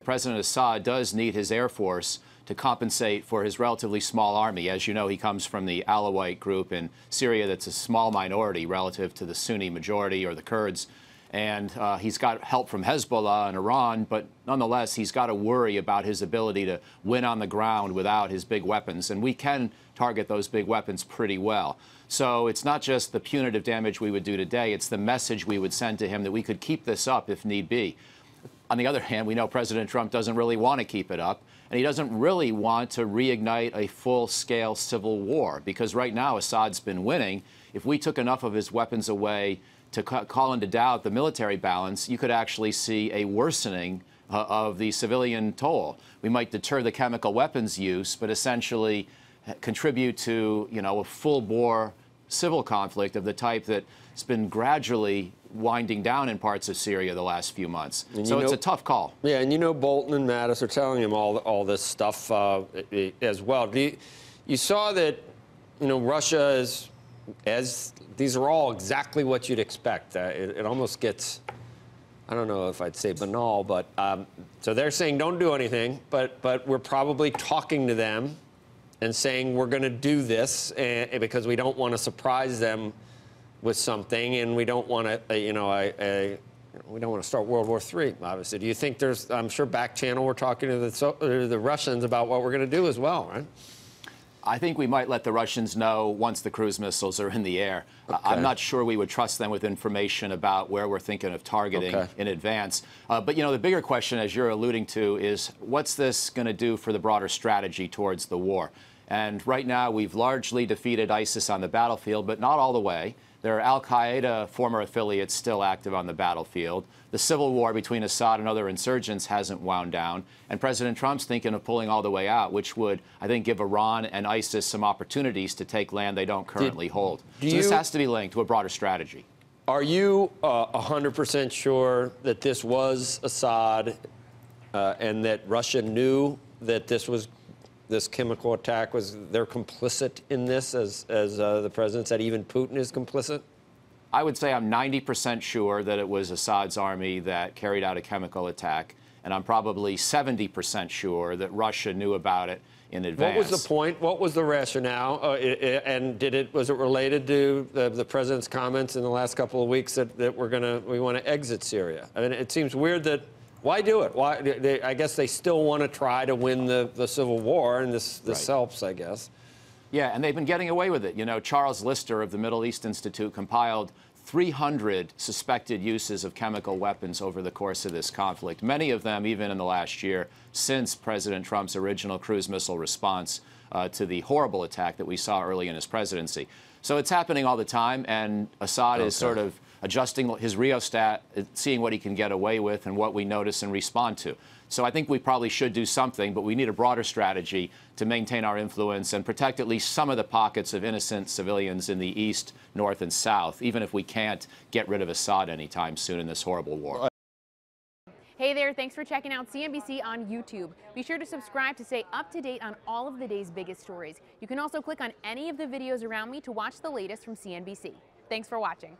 President Assad does need his Air Force to compensate for his relatively small army. As you know, he comes from the Alawite group in Syria that's a small minority relative to the Sunni majority or the Kurds. And he's got help from Hezbollah and Iran, but nonetheless, he's got to worry about his ability to win on the ground without his big weapons. And we can target those big weapons pretty well. So it's not just the punitive damage we would do today, it's the message we would send to him that we could keep this up if need be. On the other hand, we know President Trump doesn't really want to keep it up, and he doesn't really want to reignite a full-scale civil war, because right now Assad's been winning. If we took enough of his weapons away to call into doubt the military balance, you could actually see a worsening of the civilian toll. We might deter the chemical weapons use, but essentially contribute to, a full-bore civil conflict of the type that's been gradually winding down in parts of Syria the last few months. So it's a tough call. Yeah, and Bolton and Mattis are telling him all this stuff as well. You saw that, Russia is, as these are all exactly what you'd expect. It almost gets, I don't know if I'd say banal, but so they're saying don't do anything, but we're probably talking to them and saying we're going to do this because we don't want to surprise them with something, and we don't want to, we don't want to start World War III, obviously. Do you think there's, I'm sure back channel, we're talking to the Russians about what we're going to do as well, right? I think we might let the Russians know once the cruise missiles are in the air. Okay. I'm not sure we would trust them with information about where we're thinking of targeting in advance. But, the bigger question, as you're alluding to, is what's this going to do for the broader strategy towards the war? And right now, we've largely defeated ISIS on the battlefield, but not all the way. There are al-Qaeda former affiliates still active on the battlefield. The civil war between Assad and other insurgents hasn't wound down. And President Trump's thinking of pulling all the way out, which would, I think, give Iran and ISIS some opportunities to take land they don't currently hold. So this has to be linked to a broader strategy. Are you 100% sure that this was Assad and that Russia knew that this chemical attack they're complicit in this, as the president said, even Putin is complicit? I would say I'm 90% sure that it was Assad's army that carried out a chemical attack, and I'm probably 70% sure that Russia knew about it in advance. What was the point? What was the rationale? And was it related to the president's comments in the last couple of weeks that we want to exit Syria? I mean, it seems weird that. Why do it? Why? I guess they still want to try to win the civil war, and this helps, I guess. Yeah, and they've been getting away with it. Charles Lister of the Middle East Institute compiled 300 suspected uses of chemical weapons over the course of this conflict, many of them even in the last year since President Trump's original cruise missile response to the horrible attack that we saw early in his presidency. So it's happening all the time, and Assad is sort of adjusting his rheostat, seeing what he can get away with and what we notice and respond to. So I think we probably should do something, but we need a broader strategy to maintain our influence and protect at least some of the pockets of innocent civilians in the east, north, and south, even if we can't get rid of Assad anytime soon in this horrible war. Hey there, thanks for checking out CNBC on YouTube. Be sure to subscribe to stay up to date on all of the day's biggest stories. You can also click on any of the videos around me to watch the latest from CNBC. Thanks for watching.